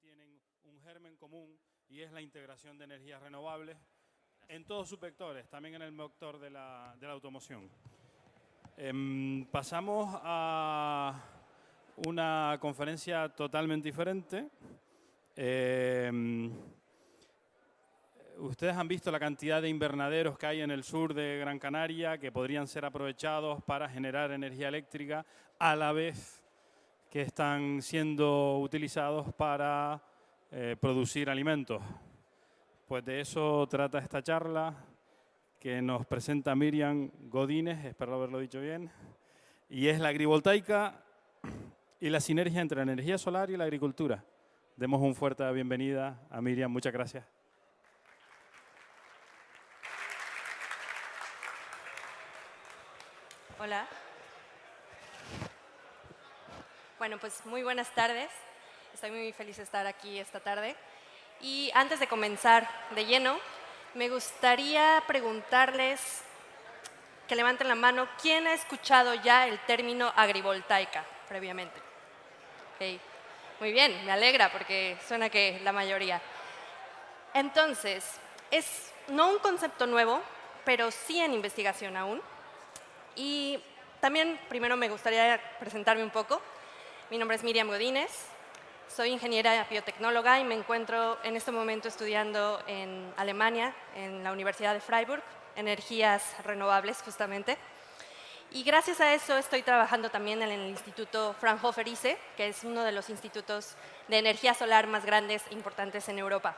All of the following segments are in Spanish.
tienen un germen común y es la integración de energías renovables en todos sus vectores, también en el vector de la automoción. Pasamos a una conferencia totalmente diferente. Ustedes han visto la cantidad de invernaderos que hay en el sur de Gran Canaria que podrían ser aprovechados para generar energía eléctrica a la vez que están siendo utilizados para producir alimentos. Pues de eso trata esta charla que nos presenta Miriam Godínez, espero haberlo dicho bien, y es la agrivoltaica y la sinergia entre la energía solar y la agricultura. Demos una fuerte bienvenida a Miriam, muchas gracias. Hola. Bueno, pues muy buenas tardes. Estoy muy feliz de estar aquí esta tarde. Y antes de comenzar de lleno, me gustaría preguntarles que levanten la mano, ¿quién ha escuchado ya el término agrivoltaica previamente? Okay. Muy bien, me alegra porque suena que la mayoría. Entonces, es no un concepto nuevo, pero sí en investigación aún. Y también primero me gustaría presentarme un poco. Mi nombre es Miriam Godínez, soy ingeniera biotecnóloga y me encuentro en este momento estudiando en Alemania, en la Universidad de Freiburg, energías renovables justamente. Y gracias a eso estoy trabajando también en el Instituto Fraunhofer ICE, que es uno de los institutos de energía solar más grandes e importantes en Europa.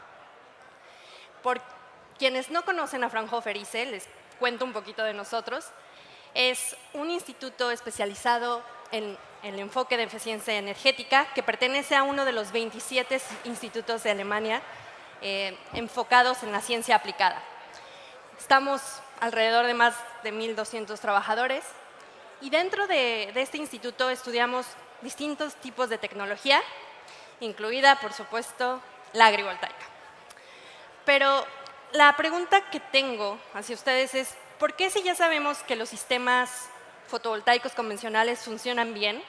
Por quienes no conocen a Fraunhofer ICE, les cuento un poquito de nosotros. Es un instituto especializado en el enfoque de eficiencia energética que pertenece a uno de los 27 institutos de Alemania enfocados en la ciencia aplicada. Estamos alrededor de más de 1.200 trabajadores y dentro de este instituto estudiamos distintos tipos de tecnología, incluida, por supuesto, la agrivoltaica. Pero la pregunta que tengo hacia ustedes es, ¿por qué si ya sabemos que los sistemas fotovoltaicos convencionales funcionan bien,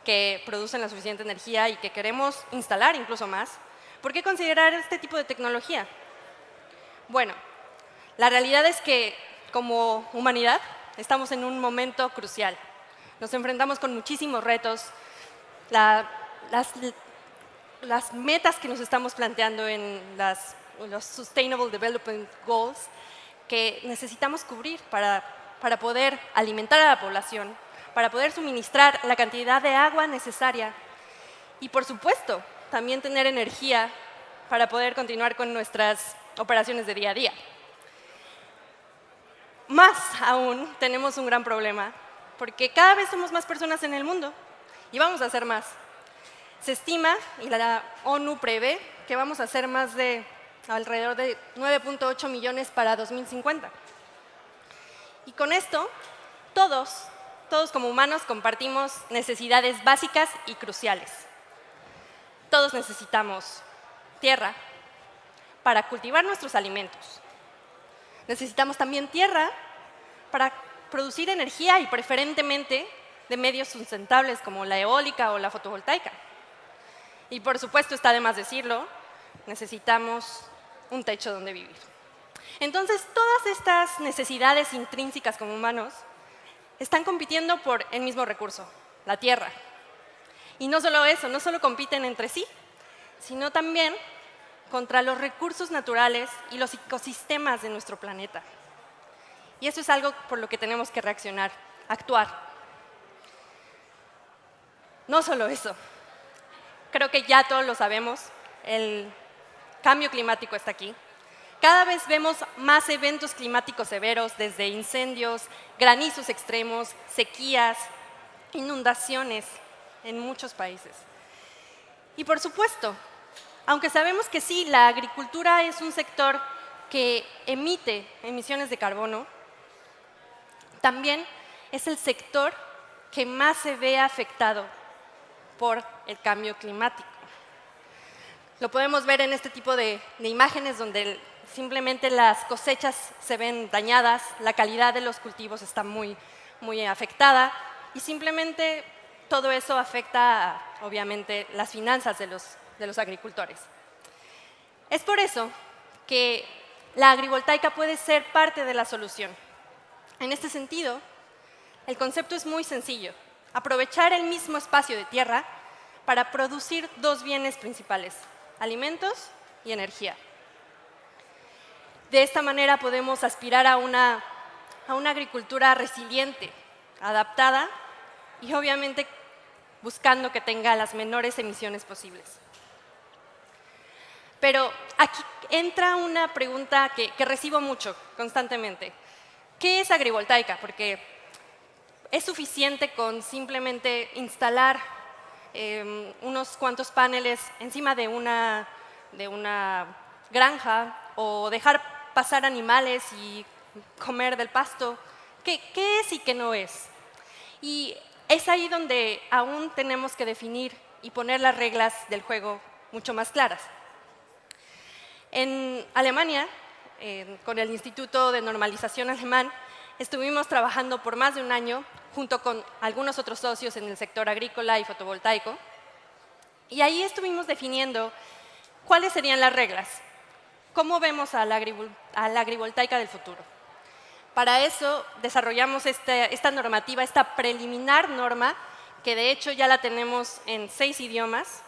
que producen la suficiente energía y que queremos instalar incluso más, ¿por qué considerar este tipo de tecnología? Bueno, la realidad es que como humanidad estamos en un momento crucial. Nos enfrentamos con muchísimos retos. Las metas que nos estamos planteando en los Sustainable Development Goals que necesitamos cubrir para poder alimentar a la población, para poder suministrar la cantidad de agua necesaria y, por supuesto, también tener energía para poder continuar con nuestras operaciones de día a día. Más aún, tenemos un gran problema, porque cada vez somos más personas en el mundo y vamos a ser más. Se estima, y la ONU prevé, que vamos a ser más de alrededor de 9.8 millones para 2050. Y con esto, todos como humanos compartimos necesidades básicas y cruciales. Todos necesitamos tierra para cultivar nuestros alimentos. Necesitamos también tierra para producir energía y preferentemente de medios sustentables como la eólica o la fotovoltaica. Y por supuesto, está de más decirlo, necesitamos un techo donde vivir. Entonces, todas estas necesidades intrínsecas como humanos están compitiendo por el mismo recurso, la tierra. Y no solo eso, no solo compiten entre sí, sino también contra los recursos naturales y los ecosistemas de nuestro planeta. Y eso es algo por lo que tenemos que reaccionar, actuar. No solo eso, creo que ya todos lo sabemos, el cambio climático está aquí. Cada vez vemos más eventos climáticos severos, desde incendios, granizos extremos, sequías, inundaciones en muchos países. Y por supuesto, aunque sabemos que sí, la agricultura es un sector que emite emisiones de carbono, también es el sector que más se ve afectado por el cambio climático. Lo podemos ver en este tipo de imágenes donde simplemente las cosechas se ven dañadas, la calidad de los cultivos está muy afectada y simplemente todo eso afecta, obviamente, las finanzas de los agricultores. Es por eso que la agrivoltaica puede ser parte de la solución. En este sentido, el concepto es muy sencillo: aprovechar el mismo espacio de tierra para producir dos bienes principales: alimentos y energía. De esta manera podemos aspirar a una agricultura resiliente, adaptada y obviamente buscando que tenga las menores emisiones posibles. Pero aquí entra una pregunta que recibo mucho, constantemente. ¿Qué es agrivoltaica? Porque es suficiente con simplemente instalar unos cuantos paneles encima de una granja o dejar pasar animales y comer del pasto. ¿Qué es y qué no es? Y es ahí donde aún tenemos que definir y poner las reglas del juego mucho más claras. En Alemania, con el Instituto de Normalización Alemán, estuvimos trabajando por más de un año junto con algunos otros socios en el sector agrícola y fotovoltaico, y ahí estuvimos definiendo cuáles serían las reglas, cómo vemos a la agrivoltaica del futuro. Para eso desarrollamos esta normativa, esta preliminar norma, que de hecho ya la tenemos en 6 idiomas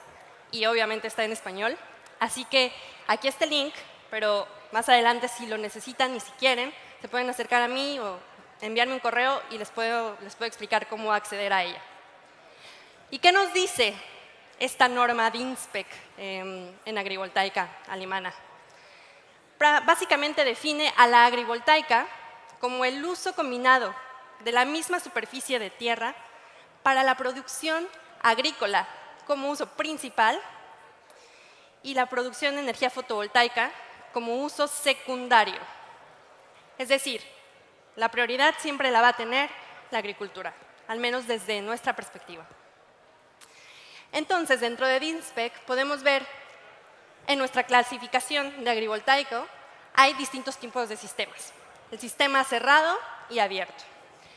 y obviamente está en español. Así que aquí está el link, pero más adelante, si lo necesitan y si quieren, se pueden acercar a mí o enviarme un correo y les puedo explicar cómo acceder a ella. ¿Y qué nos dice esta norma DIN-SPEC en agrivoltaica alemana? Básicamente define a la agrivoltaica como el uso combinado de la misma superficie de tierra para la producción agrícola como uso principal y la producción de energía fotovoltaica como uso secundario. Es decir, la prioridad siempre la va a tener la agricultura, al menos desde nuestra perspectiva. Entonces, dentro de DIN-SPEC podemos ver en nuestra clasificación de agrivoltaico hay distintos tipos de sistemas: el sistema cerrado y abierto.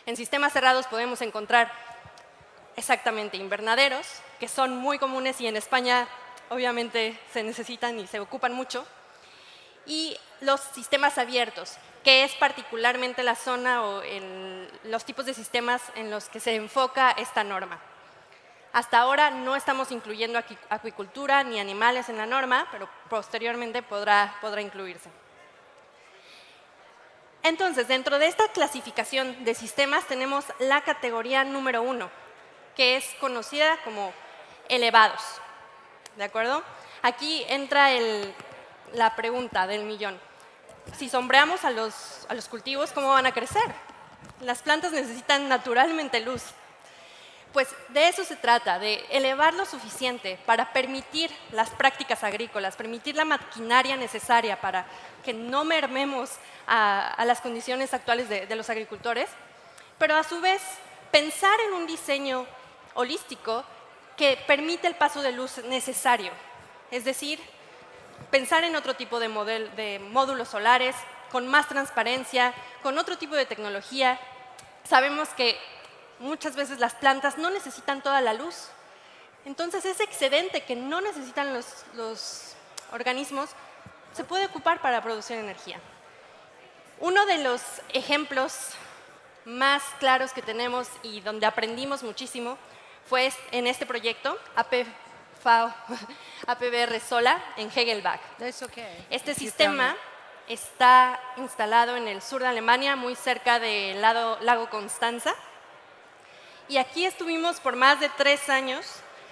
En sistemas cerrados podemos encontrar exactamente invernaderos, que son muy comunes y en España obviamente se necesitan y se ocupan mucho, y los sistemas abiertos, que es particularmente la zona o los tipos de sistemas en los que se enfoca esta norma. Hasta ahora no estamos incluyendo acuicultura ni animales en la norma, pero posteriormente podrá incluirse. Entonces, dentro de esta clasificación de sistemas tenemos la categoría número 1, que es conocida como elevados. ¿De acuerdo? Aquí entra la pregunta del millón. Si sombreamos a los cultivos, ¿cómo van a crecer? Las plantas necesitan naturalmente luz. Pues de eso se trata, de elevar lo suficiente para permitir las prácticas agrícolas, permitir la maquinaria necesaria para que no mermemos a las condiciones actuales de los agricultores, pero a su vez pensar en un diseño holístico que permite el paso de luz necesario. Es decir, pensar en otro tipo de módulos solares, con más transparencia, con otro tipo de tecnología. Sabemos que muchas veces las plantas no necesitan toda la luz. Entonces, ese excedente que no necesitan los organismos se puede ocupar para producir energía. Uno de los ejemplos más claros que tenemos y donde aprendimos muchísimo fue en este proyecto, APBR Sola, en Hegelbach. Este sistema está instalado en el sur de Alemania, muy cerca del lago Constanza. Y aquí estuvimos por más de 3 años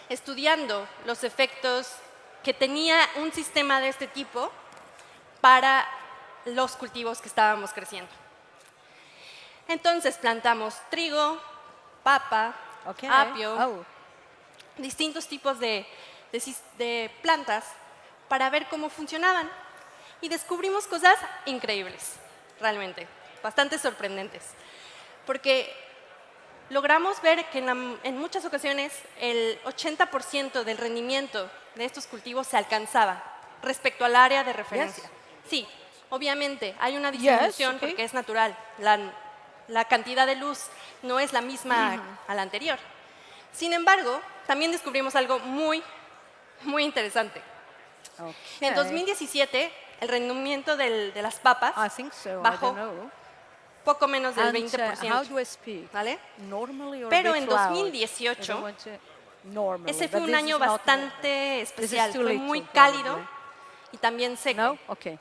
estudiando los efectos que tenía un sistema de este tipo para los cultivos que estábamos creciendo. Entonces plantamos trigo, papa, apio, distintos tipos de plantas para ver cómo funcionaban. Y descubrimos cosas increíbles, realmente, bastante sorprendentes. Porque logramos ver que en muchas ocasiones el 80% del rendimiento de estos cultivos se alcanzaba respecto al área de referencia. Sí, obviamente hay una disminución porque es natural. La cantidad de luz no es la misma a la anterior. Sin embargo, también descubrimos algo muy interesante. En Okay. 2017, el rendimiento de las papas I think so. I bajó don't know. poco menos del And how 20%. do I speak? ¿Vale? Normally or Pero a bit en loud? 2018, I don't want to- Normally, ese fue but un this año is not normal. bastante This is especial. too Fue little, muy probably. cálido y también seco. No? Okay.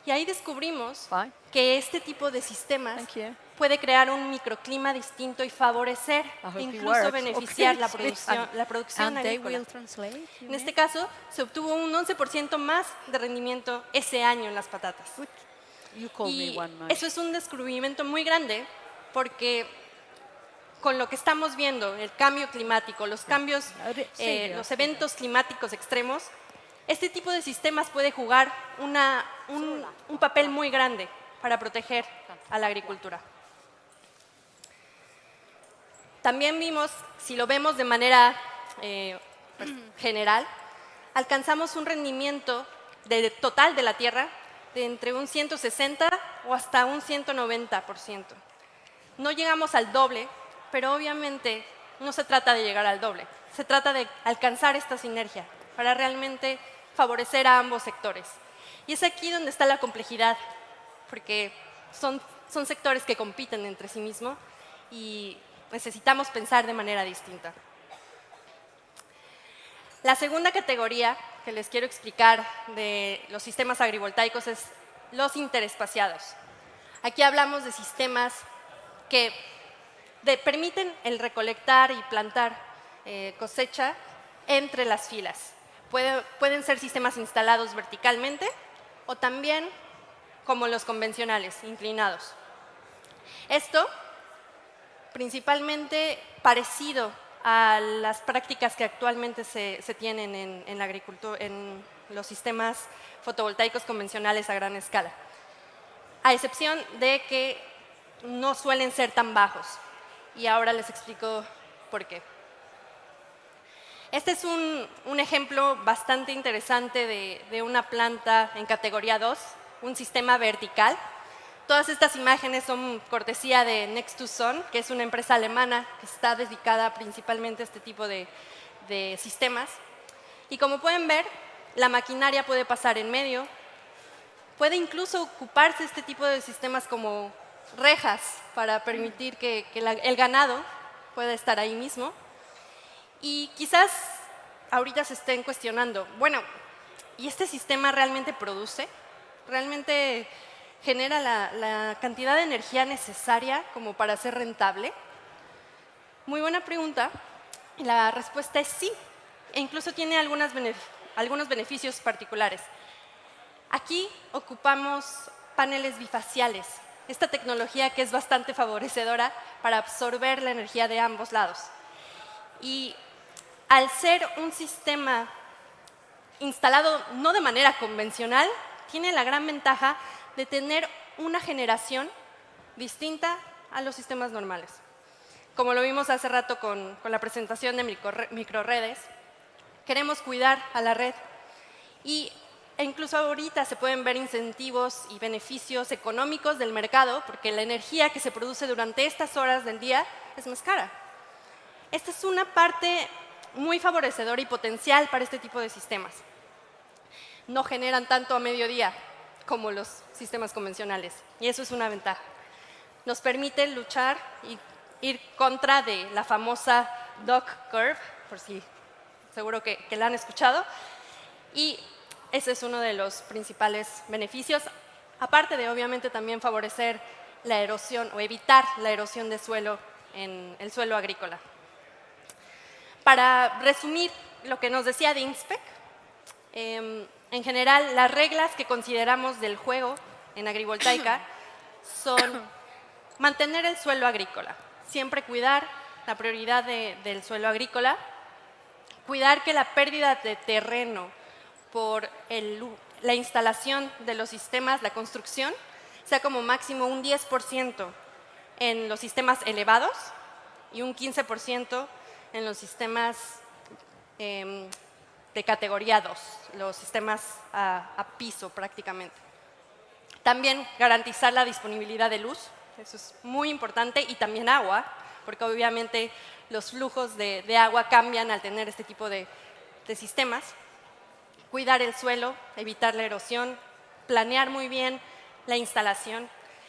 Y ahí descubrimos Fine. que este tipo de sistemas Thank you. puede crear un microclima distinto y favorecer, I hope it incluso works. beneficiar Okay, la it's producción, fine. la producción And they agrícola. will translate, you En este mean? caso, se obtuvo un 11% más de rendimiento ese año en las patatas. Good. You called me Y one night. eso es un descubrimiento muy grande porque con lo que estamos viendo, el cambio climático, los cambios, los eventos climáticos extremos, este tipo de sistemas puede jugar un papel muy grande para proteger a la agricultura. También vimos, si lo vemos de manera general, alcanzamos un rendimiento total de la tierra de entre un 160 o hasta un 190%. No llegamos al doble, pero obviamente no se trata de llegar al doble. Se trata de alcanzar esta sinergia para realmente favorecer a ambos sectores. Y es aquí donde está la complejidad, porque son sectores que compiten entre sí mismos y necesitamos pensar de manera distinta. La segunda categoría que les quiero explicar de los sistemas agrivoltaicos es los interespaciados. Aquí hablamos de sistemas que permiten el recolectar y plantar cosecha entre las filas. Pueden ser sistemas instalados verticalmente o también como los convencionales, inclinados. Esto principalmente parecido a las prácticas que actualmente se tienen en la agricultura, en los sistemas fotovoltaicos convencionales a gran escala, a excepción de que no suelen ser tan bajos. Y ahora les explico por qué. Este es un ejemplo bastante interesante de una planta en categoría 2, un sistema vertical. Todas estas imágenes son cortesía de Next2Sun, que es una empresa alemana que está dedicada principalmente a este tipo de sistemas. Y como pueden ver, la maquinaria puede pasar en medio, puede incluso ocuparse este tipo de sistemas como rejas para permitir que el ganado pueda estar ahí mismo. Y quizás ahorita se estén cuestionando, bueno, ¿y este sistema realmente produce? ¿Realmente genera la cantidad de energía necesaria como para ser rentable? Muy buena pregunta. La respuesta es sí, e incluso tiene algunos beneficios particulares. Aquí ocupamos paneles bifaciales, esta tecnología que es bastante favorecedora para absorber la energía de ambos lados. Y al ser un sistema instalado no de manera convencional, tiene la gran ventaja de tener una generación distinta a los sistemas normales. Como lo vimos hace rato con la presentación de microredes, queremos cuidar a la red e incluso ahorita se pueden ver incentivos y beneficios económicos del mercado porque la energía que se produce durante estas horas del día es más cara. Esta es una parte muy favorecedora y potencial para este tipo de sistemas. No generan tanto a mediodía como los sistemas convencionales y eso es una ventaja. Nos permite luchar y ir contra de la famosa Duck Curve, por si seguro que la han escuchado, y ese es uno de los principales beneficios, aparte de obviamente también favorecer la erosión o evitar la erosión de suelo en el suelo agrícola. Para resumir lo que nos decía de INSPEC, en general las reglas que consideramos del juego en agrivoltaica son mantener el suelo agrícola, siempre cuidar la prioridad del suelo agrícola, cuidar que la pérdida de terreno por la instalación de los sistemas, la construcción, sea como máximo un 10% en los sistemas elevados y un 15% en los sistemas de categoría 2, los sistemas a piso prácticamente. También garantizar la disponibilidad de luz, eso es muy importante, y también agua, porque obviamente los flujos de agua cambian al tener este tipo de sistemas. Cuidar el suelo, evitar la erosión, planear muy bien la instalación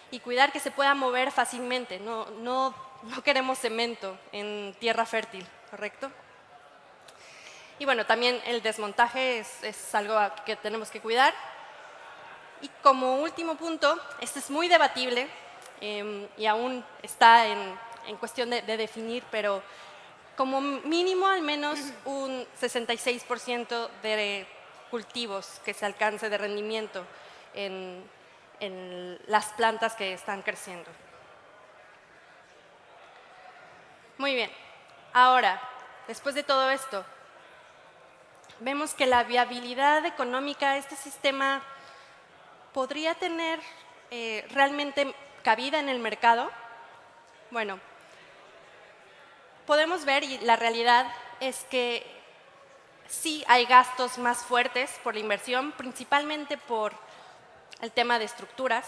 y cuidar que se pueda mover fácilmente. No queremos cemento en tierra fértil, ¿correcto? Y bueno, también el desmontaje es algo que tenemos que cuidar. Y como último punto, este es muy debatible y aún está en cuestión de definir, pero como mínimo al menos un 66% de cultivos que se alcance de rendimiento en las plantas que están creciendo. Muy bien. Ahora, después de todo esto, vemos que la viabilidad económica de este sistema podría tener realmente cabida en el mercado. Bueno, podemos ver, y la realidad es que sí hay gastos más fuertes por la inversión, principalmente por el tema de estructuras.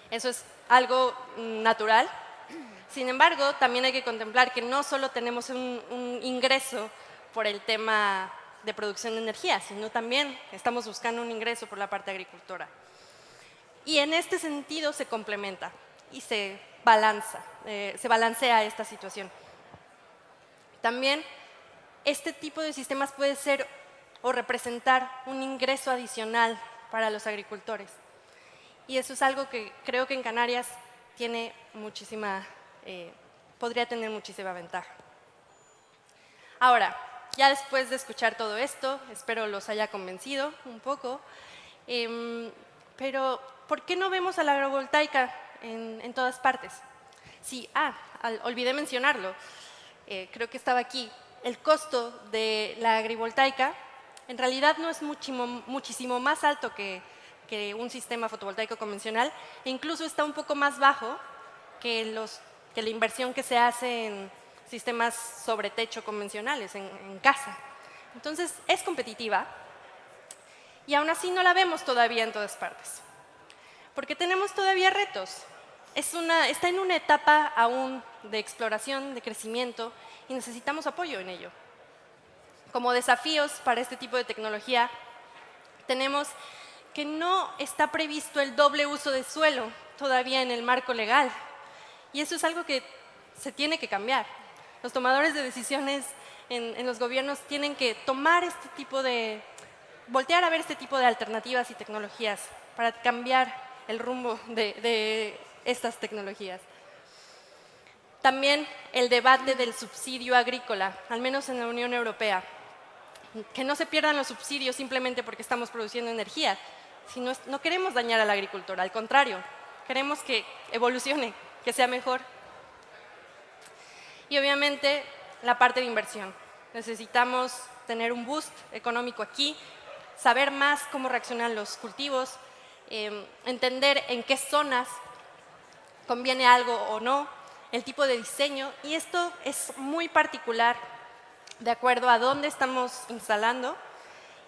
Eso es algo natural. Sin embargo, también hay que contemplar que no solo tenemos un ingreso por el tema de producción de energía, sino también estamos buscando un ingreso por la parte agricultora. Y en este sentido se complementa y se balancea esta situación. También este tipo de sistemas puede ser o representar un ingreso adicional para los agricultores. Y eso es algo que creo que en Canarias tiene podría tener muchísima ventaja. Ahora, ya después de escuchar todo esto, espero los haya convencido un poco, pero ¿por qué no vemos a la agrovoltaica en todas partes? Sí, olvidé mencionarlo, creo que estaba aquí. El costo de la agrivoltaica en realidad no es muchísimo más alto que un sistema fotovoltaico convencional, e incluso está un poco más bajo que la inversión que se hace en sistemas sobre techo convencionales, en casa. Entonces, es competitiva y aún así no la vemos todavía en todas partes, porque tenemos todavía retos. Está en una etapa aún de exploración, de crecimiento, y necesitamos apoyo en ello. Como desafíos para este tipo de tecnología, tenemos que no está previsto el doble uso de suelo todavía en el marco legal. Y eso es algo que se tiene que cambiar. Los tomadores de decisiones en los gobiernos tienen que voltear a ver este tipo de alternativas y tecnologías para cambiar el rumbo de estas tecnologías. También el debate del subsidio agrícola, al menos en la Unión Europea. Que no se pierdan los subsidios simplemente porque estamos produciendo energía. No queremos dañar al agricultor, al contrario, queremos que evolucione, que sea mejor. Y obviamente la parte de inversión. Necesitamos tener un boost económico aquí, saber más cómo reaccionan los cultivos, entender en qué zonas conviene algo o no, el tipo de diseño, y esto es muy particular de acuerdo a dónde estamos instalando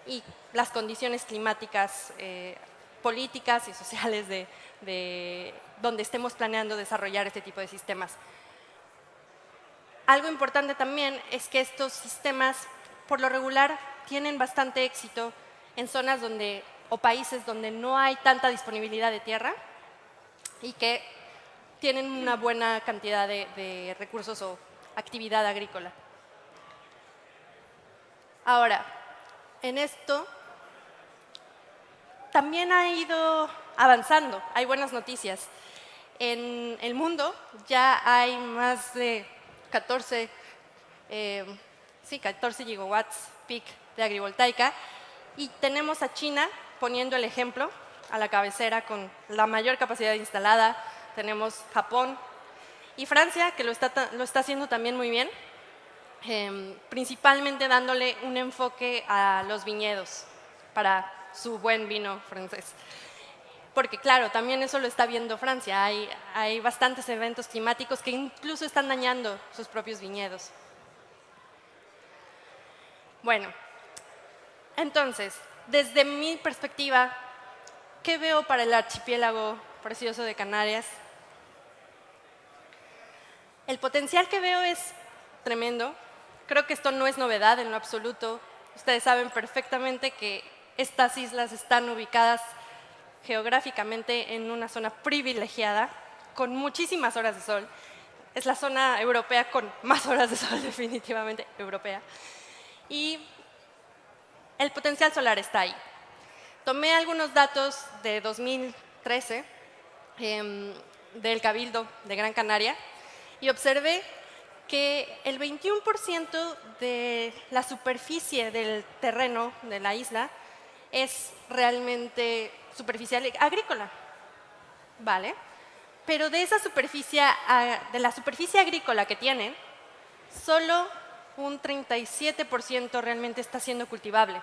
y las condiciones climáticas, políticas y sociales de donde estemos planeando desarrollar este tipo de sistemas. Algo importante también es que estos sistemas, por lo regular, tienen bastante éxito en zonas o países donde no hay tanta disponibilidad de tierra y que tienen una buena cantidad de recursos o actividad agrícola. Ahora, en esto también ha ido avanzando, hay buenas noticias. En el mundo ya hay más de 14 gigawatts peak de agrivoltaica y tenemos a China poniendo el ejemplo a la cabecera con la mayor capacidad instalada, tenemos Japón y Francia que lo está haciendo también muy bien, principalmente dándole un enfoque a los viñedos para su buen vino francés. Porque claro, también eso lo está viendo Francia. Hay bastantes eventos climáticos que incluso están dañando sus propios viñedos. Bueno, entonces, desde mi perspectiva, ¿qué veo para el archipiélago precioso de Canarias? El potencial que veo es tremendo. Creo que esto no es novedad en lo absoluto. Ustedes saben perfectamente que estas islas están ubicadas geográficamente en una zona privilegiada, con muchísimas horas de sol. Es la zona europea con más horas de sol, definitivamente europea. Y el potencial solar está ahí. Tomé algunos datos de 2013 del Cabildo de Gran Canaria y observé que el 21% de la superficie del terreno de la isla es realmente superficie agrícola, ¿vale? Pero de esa superficie, de la superficie agrícola que tienen, solo un 37% realmente está siendo cultivable,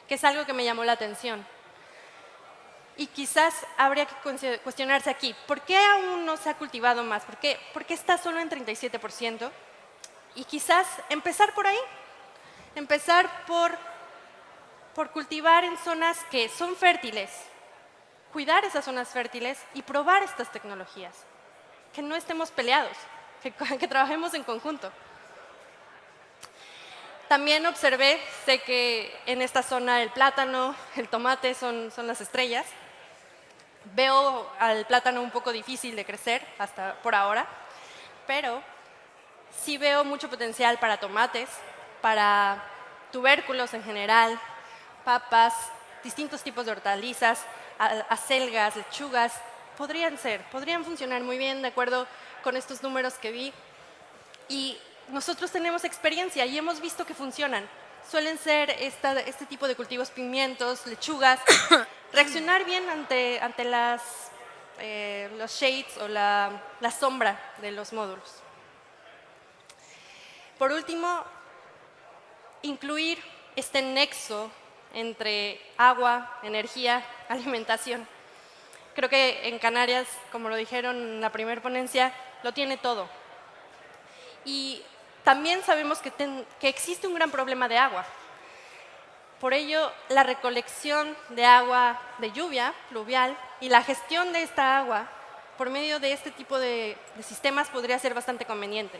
que es algo que me llamó la atención. Y quizás habría que cuestionarse aquí, ¿por qué aún no se ha cultivado más? ¿Por qué está solo en 37%? Y quizás empezar por ahí, empezar por cultivar en zonas que son fértiles, cuidar esas zonas fértiles y probar estas tecnologías. Que no estemos peleados, que trabajemos en conjunto. También observé, sé que en esta zona el plátano, el tomate son las estrellas. Veo al plátano un poco difícil de crecer hasta por ahora, pero sí veo mucho potencial para tomates, para tubérculos en general, papas, distintos tipos de hortalizas, acelgas, lechugas. Podrían funcionar muy bien de acuerdo con estos números que vi. Y nosotros tenemos experiencia y hemos visto que funcionan. Suelen ser este tipo de cultivos, pimientos, lechugas, reaccionar bien ante los shades o la sombra de los módulos. Por último, incluir este nexo entre agua, energía, alimentación. Creo que en Canarias, como lo dijeron en la primera ponencia, lo tiene todo. Y también sabemos que existe un gran problema de agua. Por ello, la recolección de agua de lluvia, pluvial, y la gestión de esta agua por medio de este tipo de sistemas podría ser bastante conveniente.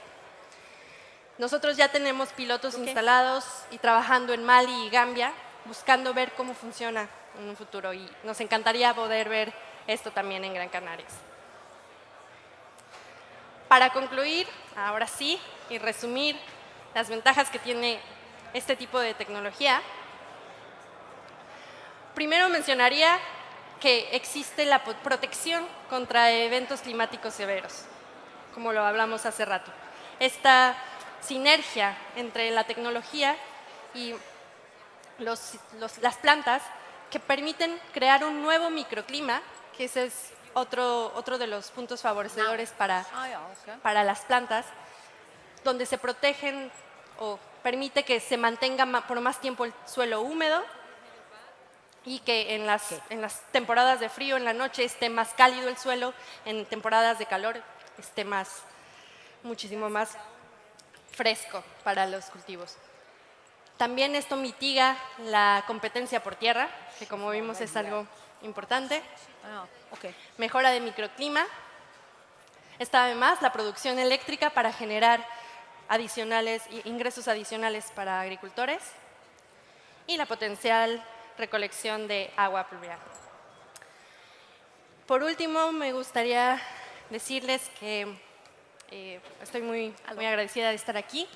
Nosotros ya tenemos pilotos instalados y trabajando en Mali y Gambia, buscando ver cómo funciona en un futuro. Y nos encantaría poder ver esto también en Gran Canarias. Para concluir, ahora sí, y resumir las ventajas que tiene este tipo de tecnología, primero mencionaría que existe la protección contra eventos climáticos severos, como lo hablamos hace rato. Esta sinergia entre la tecnología y las plantas que permiten crear un nuevo microclima, que ese es otro de los puntos favorecedores para las plantas, donde se protegen o permite que se mantenga por más tiempo el suelo húmedo y que en las temporadas de frío, en la noche, esté más cálido el suelo, en temporadas de calor esté muchísimo más fresco para los cultivos. También esto mitiga la competencia por tierra, que como vimos es algo importante. Mejora de microclima. Está además la producción eléctrica para generar ingresos adicionales para agricultores y la potencial recolección de agua pluvial. Por último, me gustaría decirles que estoy muy agradecida de estar aquí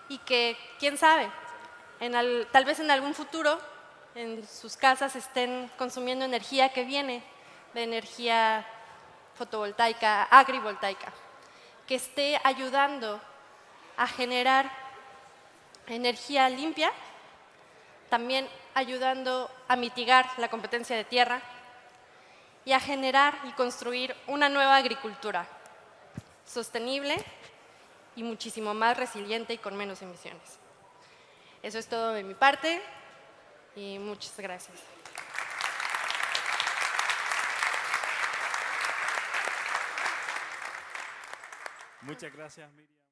y que, quién sabe, tal vez en algún futuro en sus casas estén consumiendo energía que viene de energía fotovoltaica, agrivoltaica, que esté ayudando a generar energía limpia, también ayudando a mitigar la competencia de tierra y a generar y construir una nueva agricultura sostenible y muchísimo más resiliente y con menos emisiones. Eso es todo de mi parte y muchas gracias. Muchas gracias, Miriam.